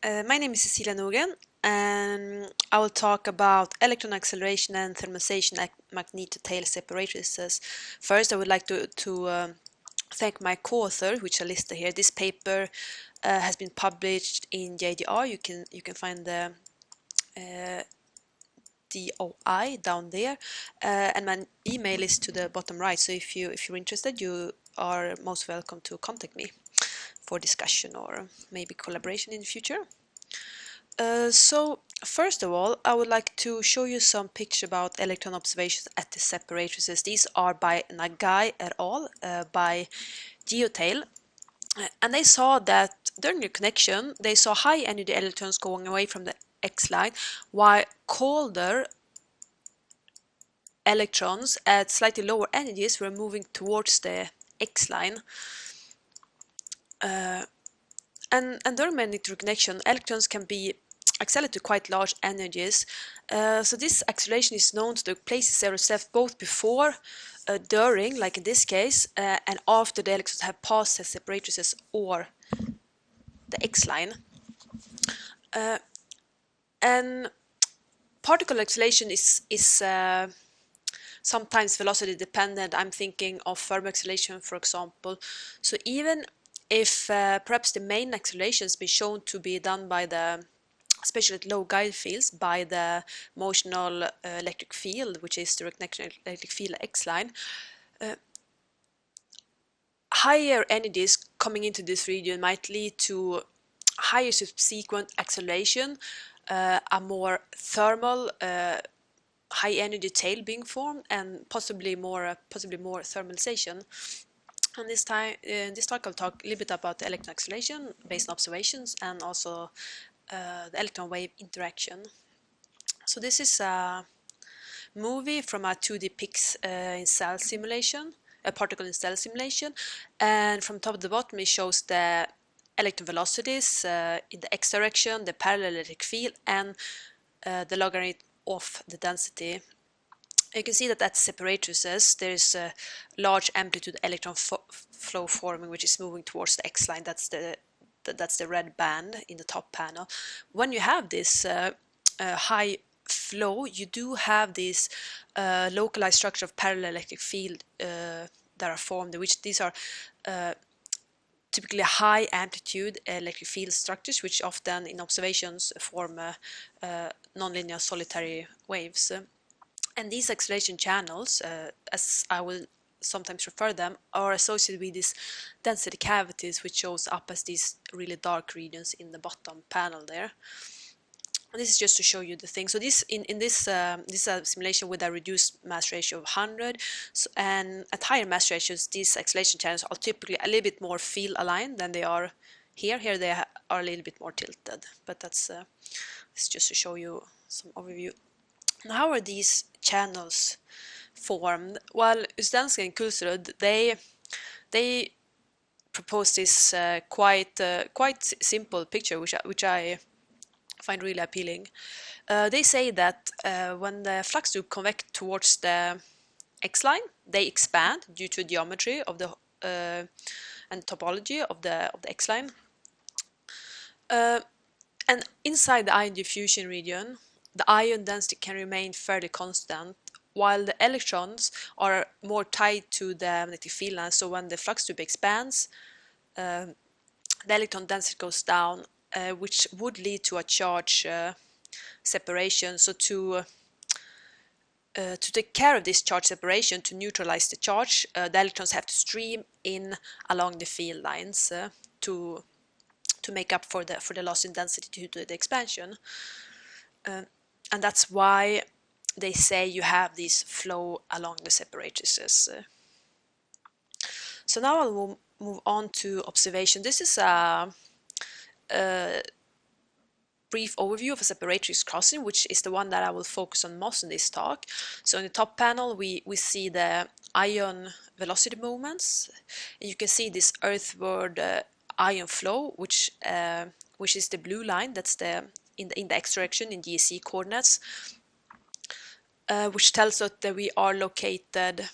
My name is Cecilia Nogren, and I will talk about electron acceleration and thermalization at Magnetotail separatrices. First, I would like to thank my co-author, which I listed here. This paper has been published in JDR. You can find the DOI down there, and my email is to the bottom right. So if you're interested, you are most welcome to contact me for discussion or maybe collaboration in the future. So first of all, I would like to show you some pictures about electron observations at the separatrices. These are by Nagai et al. By Geotail, and they saw that during the connection, they saw high energy electrons going away from the X line, while colder electrons at slightly lower energies were moving towards the X line. And during magnetic reconnection, electrons can be accelerate to quite large energies. So this acceleration is known to take place itself both before, during, like in this case, and after the electrons have passed the separatrices or the X-line. And particle acceleration is sometimes velocity dependent. I'm thinking of thermal acceleration, for example. So even if perhaps the main acceleration has been shown to be done by the, especially at low guide fields, by the motional electric field, which is the reconnection electric field X-line, higher energies coming into this region might lead to higher subsequent acceleration, a more thermal, high energy tail being formed, and possibly more thermalization. And this talk I'll talk a little bit about the electron acceleration based on observations and also the electron wave interaction. So this is a movie from a 2D PIX in cell simulation, a particle in cell simulation, and from top to bottom it shows the electron velocities in the x direction, the parallel electric field, and the logarithm of the density. You can see that at separatrices there is a large amplitude electron flow forming, which is moving towards the X line. That's the red band in the top panel. When you have this high flow, you do have this localized structure of parallel electric field that are formed, which these are typically high amplitude electric field structures, which often in observations form nonlinear solitary waves. And these acceleration channels, as I will sometimes refer them, are associated with these density cavities, which shows up as these really dark regions in the bottom panel there. And this is just to show you the thing. So this this is a simulation with a reduced mass ratio of 100, and at higher mass ratios, these acceleration channels are typically a little bit more field aligned than they are here. Here they are a little bit more tilted, but that's it's just to show you some overview. Now, how are these channels formed? Well, Uzdansky and Kulsrud, they propose this quite simple picture, which I find really appealing. They say that when the flux tube convect towards the X-line, they expand due to geometry of the and topology of the X-line, and inside the ion diffusion region, the ion density can remain fairly constant, while the electrons are more tied to the magnetic field line. So when the flux tube expands, the electron density goes down, which would lead to a charge separation. So to take care of this charge separation, to neutralize the charge, the electrons have to stream in along the field lines to make up for the loss in density due to the expansion. And that's why they say you have this flow along the separatrices. So now I'll move on to observation. This is a brief overview of a separatrix crossing, which is the one that I will focus on most in this talk. So in the top panel, we see the ion velocity movements. And you can see this earthward ion flow, which is the blue line. That's in the x direction in DEC coordinates, which tells us that we are located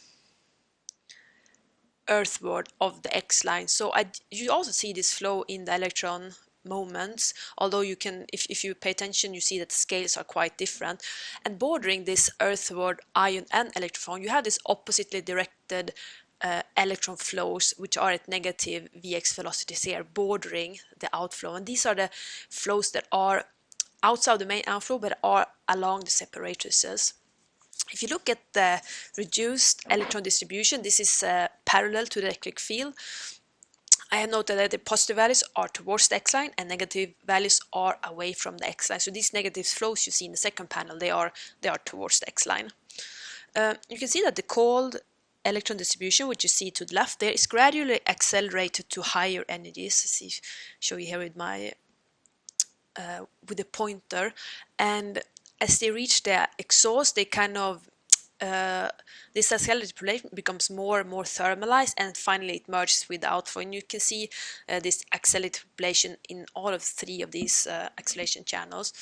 earthward of the X line. So you also see this flow in the electron moments, although you can, if you pay attention, you see that the scales are quite different. And bordering this earthward ion and electron, you have this oppositely directed electron flows, which are at negative Vx velocities here, bordering the outflow. And these are the flows that are outside the main outflow, but are along the separatrices. If you look at the reduced electron distribution, this is parallel to the electric field. I have noted that the positive values are towards the x-line and negative values are away from the x-line. So these negative flows you see in the second panel, they are towards the x-line. You can see that the cold electron distribution, which you see to the left there, is gradually accelerated to higher energies. See, show you here with my with the pointer, and as they reach the exhaust, they kind of this accelerated population becomes more and more thermalized, and finally it merges with the outflow. And you can see this accelerated population in all of three of these acceleration channels.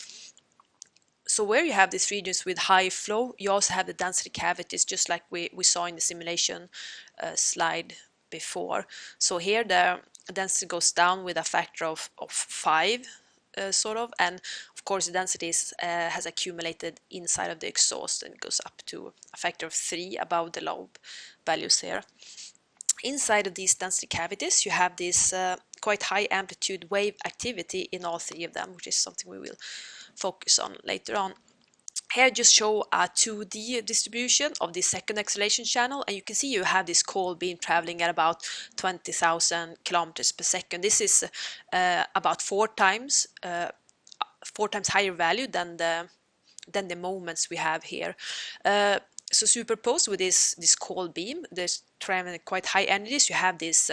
So where you have these regions with high flow, you also have the density cavities, just like we saw in the simulation slide before. So here the density goes down with a factor of 5, sort of, and of course the density has accumulated inside of the exhaust and goes up to a factor of 3 above the lobe values here. Inside of these density cavities, you have this quite high amplitude wave activity in all three of them, which is something we will focus on later on. Here I just show a 2D distribution of the second acceleration channel, and you can see you have this cold beam traveling at about 20,000 kilometers per second. This is about 4 times higher value than the moments we have here. So superposed with this cold beam, there's traveling at quite high energies, you have this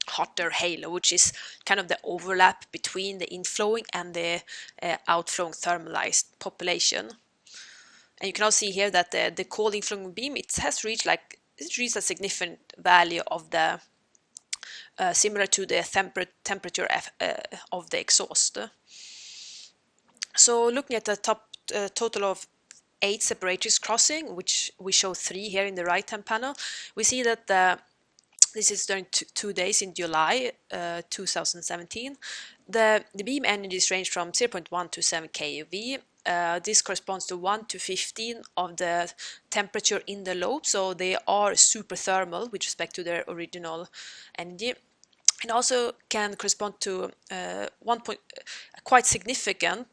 hotter halo, which is kind of the overlap between the inflowing and the outflowing thermalized population. And you can also see here that the cold inflowing beam, it has reached a significant value of the similar to the temperature of the exhaust. So looking at the total of 8 separatrices crossing, which we show 3 here in the right hand panel, we see that this is during 2 days in July 2017. The beam energies range from 0.1 to 7 keV. This corresponds to 1 to 15 of the temperature in the lobe, so they are super thermal with respect to their original energy. It also can correspond to a quite significant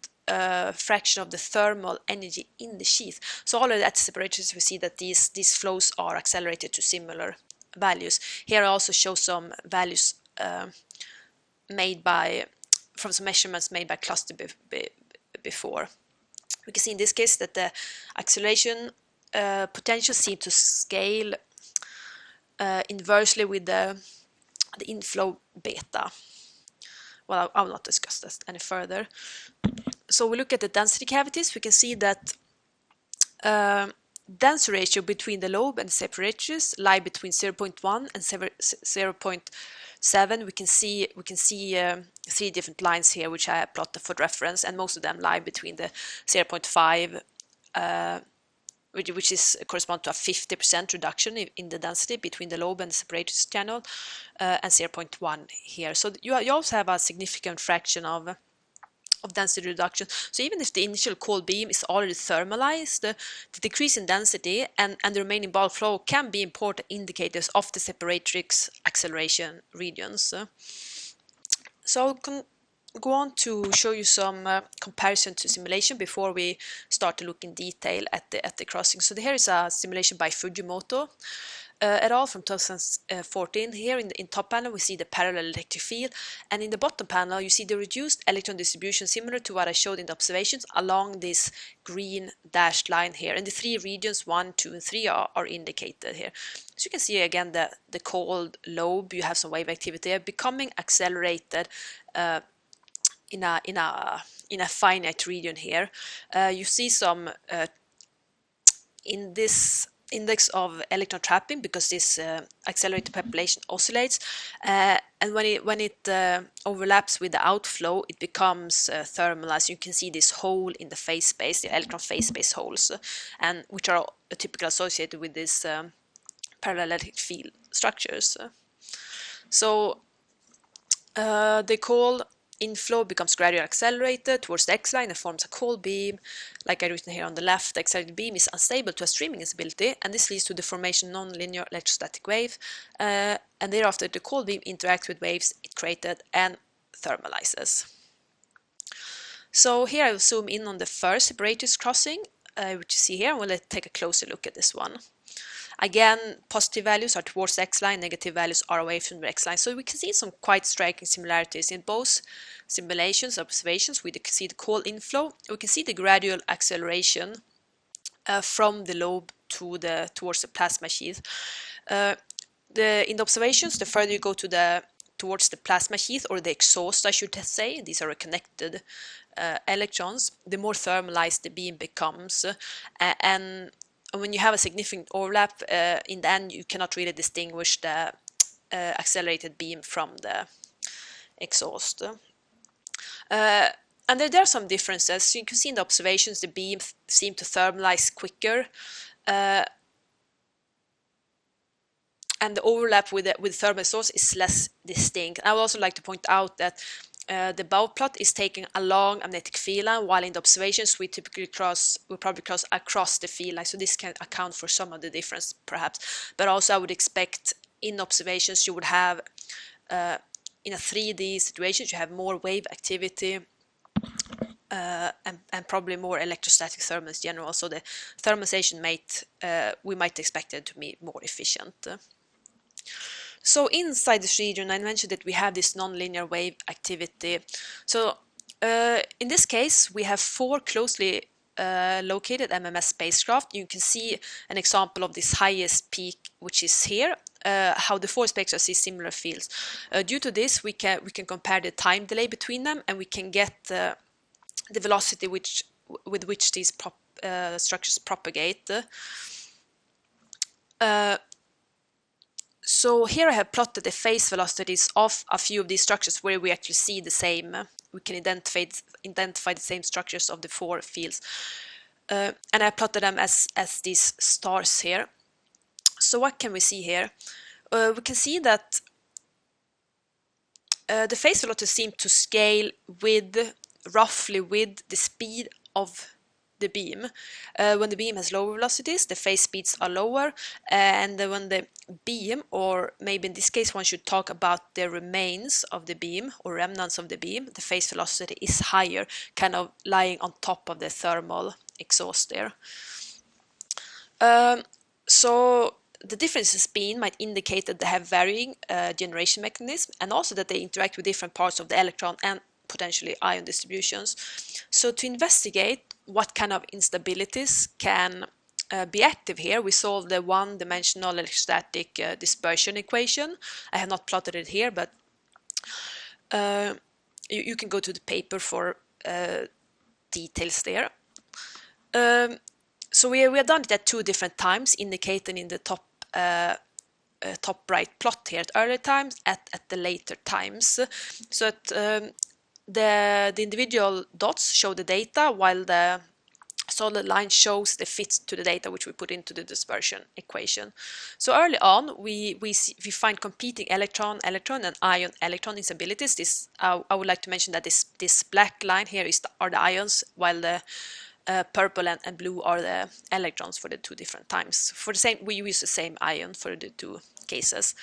fraction of the thermal energy in the sheath. So already at separatrices we see that these flows are accelerated to similar values. Here I also show some values from some measurements made by cluster before. We can see in this case that the acceleration potential seems to scale inversely with the inflow beta. Well, I will not discuss this any further. So we look at the density cavities. We can see that density ratio between the lobe and the separatrices lie between 0.1 and 0.7. We can see 3 different lines here, which I plotted for reference, and most of them lie between the 0.5, which is correspond to a 50% reduction in the density between the lobe and the separatrices channel, and 0.1 here. So you also have a significant fraction of density reduction. So even if the initial cold beam is already thermalized, the decrease in density and the remaining bulk flow can be important indicators of the separatrix acceleration regions. So I'll go on to show you some comparison to simulation before we start to look in detail at the crossing. So here is a simulation by Fujimoto et al. From 2014. Here in top panel we see the parallel electric field, and in the bottom panel you see the reduced electron distribution similar to what I showed in the observations along this green dashed line here, and the 3 regions 1, 2 and 3 are indicated here. So you can see again the cold lobe, you have some wave activity there becoming accelerated in a finite region here. You see some in this index of electron trapping because this accelerated population oscillates, and when it overlaps with the outflow, it becomes thermalized. You can see this hole in the phase space, the electron phase space holes, and which are typically associated with this parallel electric field structures. So they call inflow becomes gradually accelerated towards the x-line and forms a cold beam. Like I've written here on the left, the accelerated beam is unstable to a streaming instability, and this leads to the formation of nonlinear electrostatic wave, and thereafter the cold beam interacts with waves it created and thermalizes. So here I will zoom in on the first Separators crossing, which you see here, and we'll take a closer look at this one. Again, positive values are towards the x-line, negative values are away from the x-line. So we can see some quite striking similarities in both simulations, observations. We can see the cold inflow. We can see the gradual acceleration from the lobe to towards the plasma sheath. In the observations, the further you go towards the plasma sheath, or the exhaust, I should say, these are connected electrons, the more thermalized the beam becomes, and when you have a significant overlap, in the end you cannot really distinguish the accelerated beam from the exhaust. And there are some differences. You can see in the observations the beam seem to thermalize quicker, and the overlap with thermal source is less distinct. I would also like to point out that the bow plot is taking a long magnetic field line, while in the observations we typically probably cross across the field line, so this can account for some of the difference perhaps. But also I would expect in observations you would have, in a 3D situation, you have more wave activity and probably more electrostatic thermals in general, so the thermalization we might expect it to be more efficient. So inside this region, I mentioned that we have this nonlinear wave activity. So in this case, we have 4 closely located MMS spacecraft. You can see an example of this highest peak, which is here, how the 4 spacecraft see similar fields. Due to this, we can compare the time delay between them, and we can get the velocity with which these structures propagate. So here I have plotted the phase velocities of a few of these structures where we actually see the same, we can identify the same structures of the 4 fields. And I plotted them as these stars here. So what can we see here? We can see that the phase velocities seem to scale roughly with the speed of the beam. When the beam has lower velocities, the phase speeds are lower, and when the beam, or maybe in this case one should talk about the remains of the beam or remnants of the beam, the phase velocity is higher, kind of lying on top of the thermal exhaust there. So the differences in speed might indicate that they have varying generation mechanisms, and also that they interact with different parts of the electron and potentially ion distributions. So to investigate what kind of instabilities can be active here, we solved the one-dimensional electrostatic dispersion equation. I have not plotted it here, but you can go to the paper for details there. So we have done it at 2 different times, indicated in the top right plot here at earlier times, at the later times. So at the individual dots show the data, while the solid line shows the fit to the data which we put into the dispersion equation. So early on, we find competing electron and ion electron instabilities. I would like to mention that this black line here are the ions, while the purple and blue are the electrons for the 2 different times. We use the same ion for the 2 cases.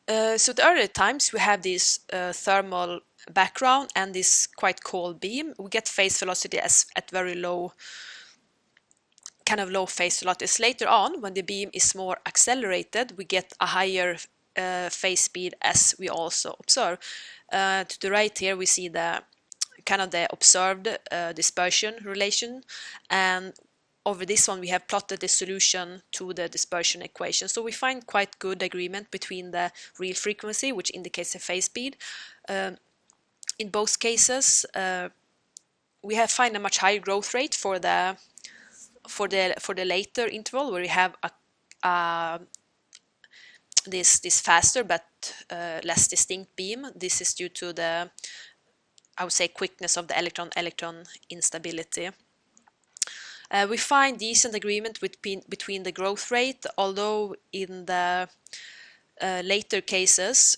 So the earlier times we have this thermal background and this quite cold beam. We get phase velocity at very low, kind of low phase velocities. Later on, when the beam is more accelerated, we get a higher phase speed, as we also observe. To the right here, we see the kind of the observed dispersion relation, and over this one we have plotted the solution to the dispersion equation. So we find quite good agreement between the real frequency, which indicates the phase speed. In both cases, we find a much higher growth rate for the later interval, where we have this faster but less distinct beam. This is due to the, I would say, quickness of the electron instability. We find decent agreement between the growth rate, although in the later cases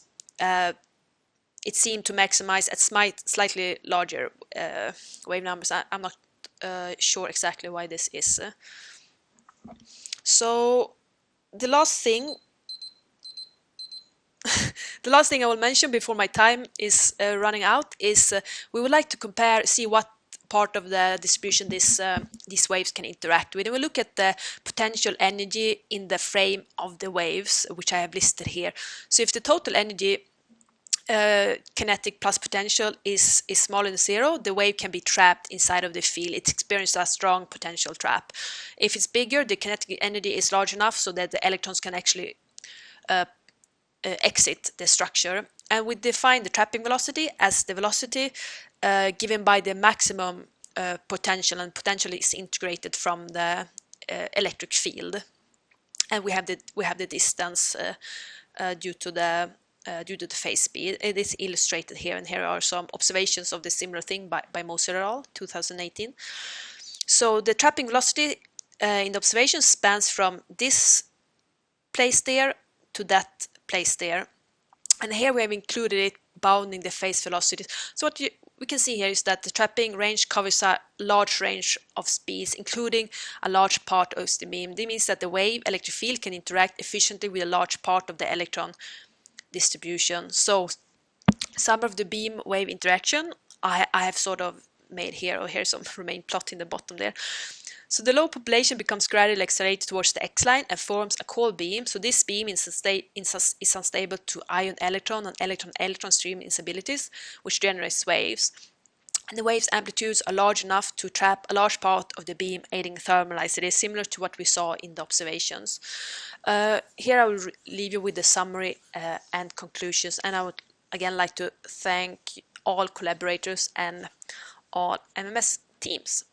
it seemed to maximize at slightly larger wave numbers. I'm not sure exactly why this is. So the last thing I will mention before my time is running out is we would like to see what part of the distribution these waves can interact with. And we look at the potential energy in the frame of the waves, which I have listed here. So if the total energy kinetic plus potential is smaller than zero, the wave can be trapped inside of the field. It experiences a strong potential trap. If it's bigger, the kinetic energy is large enough so that the electrons can actually exit the structure. And we define the trapping velocity as the velocity given by the maximum potential, and potential is integrated from the electric field. And we have the distance due to the phase speed. It is illustrated here, and here are some observations of the similar thing by Moser et al. 2018. So the trapping velocity in the observation spans from this place there to that place there, and here we have included it bounding the phase velocities. So what we can see here is that the trapping range covers a large range of speeds, including a large part of the beam. This means that the wave electric field can interact efficiently with a large part of the electron distribution. So some of the beam wave interaction I have sort of made here, or here's some remain plot in the bottom there. So the low population becomes gradually accelerated towards the x-line and forms a cold beam. So this beam is unstable to ion electron and electron stream instabilities, which generates waves. And the waves' amplitudes are large enough to trap a large part of the beam, aiding thermalizes. It is similar to what we saw in the observations. Here I will leave you with the summary and conclusions, and I would again like to thank all collaborators and all MMS teams.